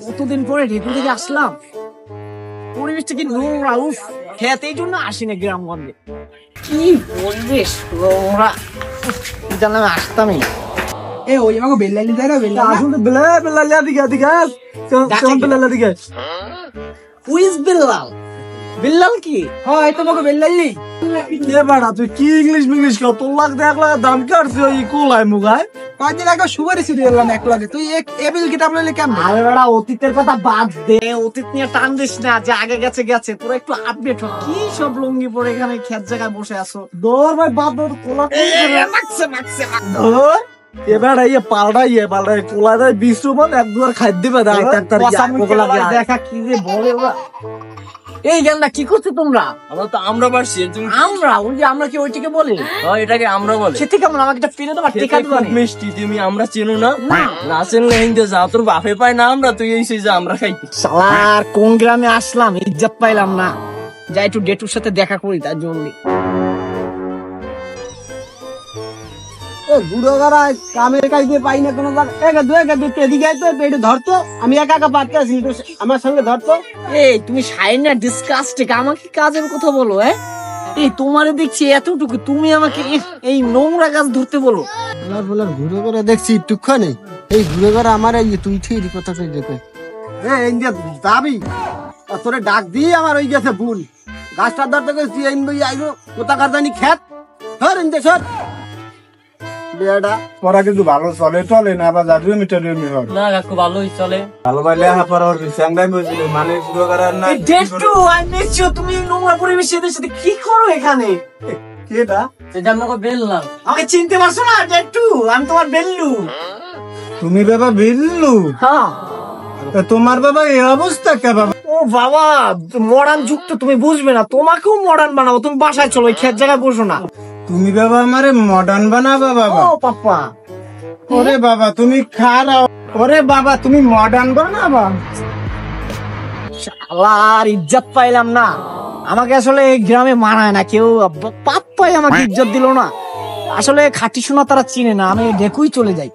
কতদিন পরে ঢেকু থেকে আসলাম, পরিবেশটা কি নোংরা, উফ, খেতে এই জন্য আসি না গ্রামগঞ্জে। কি পরিবেশ নোংরা, জানলাম আসতামই না। এ ওই আমাকে বেল্লালি দেয় না, আসলে বেলাল দিকে হুইজ বেলাল, বেলাল কি হয় তোমাকে বেল্লালি তুই কি ইংলিশ কর, তোর লাখ দেখ দাম কাটছে ওই কোলায় মুগায়। কয়েকদিন আগে সুপারি শুরু করলাম এক লাগে, তুই এবিল কিতাব লইলে কেমন? আরে বেড়া অতীতের কথা বাদ দে, অতীত নিয়ে টান দিস না, যে আগে গেছে গেছে, তোরা একটু আপডেট হ। কি সব লুঙ্গি পরে এখানে খেত জায়গায় বসে আছো? দৌড় ভাই বাদ দৌড়, কোলা এবার পাল্টাই কোলা দেয় 20 রুপন, এক দুয়ার খাদ্য দিবে দেখা কি যে বলে ওরা। এই গানটা কি করছো তোমরা? আমরা পারছি, আমরা ওই যে আমরা কি ওইটিকে বলে, এটাকে আমরা বলে। খেতে কেমন? আমাকে একটা পেলে তোমার টিকা দিবা নি? মিষ্টি তুমি আমরা চেনো না, না চেনলে হিন্দে যা, তোর বাপে পায় না, আমরা তুই এই যা আমরা খাই। শালার কোন গ্রামে আসলাম, ইজ্জত পাইলাম না। যাই একটু ডেটুর সাথে দেখা করি তার জন্য। কামের কাজে পাই না কোনো, এদিকে ধরতো, আমি একা একা পারতে আছি, আমার সঙ্গে ধরতো। এই তুমি সাইনা ডিসকাস্টিং, আমাকে কাজের কথা বলো? এই তোমারে দেখছি এতটুকু, তুমি আমাকে এই নোংরা গাছ ধরতে বলো? আমার বলে ঘুরে করে দেখছি একটুখানি, এই ঘুরে করে আমার এই তুই ঠিক কথা কই যেতে দাবি তোরে ডাক দিয়ে আমার ওই গেছে ভুল, গাছটা ধরতে গেছি আইলো কোথাকার জানি খেত ধর ইন্দে সর পড়া কিন্তু ভালো চলে চলে না, আবার জাতীয় মিটারিয়মি হয় না কাকু ভালোই চলে। ভালো ভাই লেখা পড়া স্যাংরাই বুঝলি মানে শুরু করার না। ডেটু আই মিস ইউ, তুমি নোংরা পরিবেশে এদের সাথে কি করো এখানে? কেডা এটা আমাকে বেললাম। আমাকে চিনতে পারছো না ডেটু? আমি তোমার বেল্লু। তুমি বাবা বিল্লু? হ্যাঁ। তা তোমার বাবা এই অবস্থা কে বাবা? ও বাবা, মডার্ন যুগ তো, তুমি বুঝবে না, তোমাকেও মডার্ন বানাবো। তুমি বাসায় চলো, খেত জায়গায় বসো না। তুমি বাবা আমারে মডার্ন বানাবা বাবা? ও পাপ্পা, ওরে বাবা তুমি খারাপ, ওরে বাবা তুমি মডার্ন বানাবা? শালার ইজ্জত পাইলাম না। আমাকে আসলে এই গ্রামে মানায় না কেউ, পাপ্পাই আমাকে ইজ্জত দিল না। আসলে খাঁটি সোনা তারা চিনে না, আমি দেখুই চলে যাই।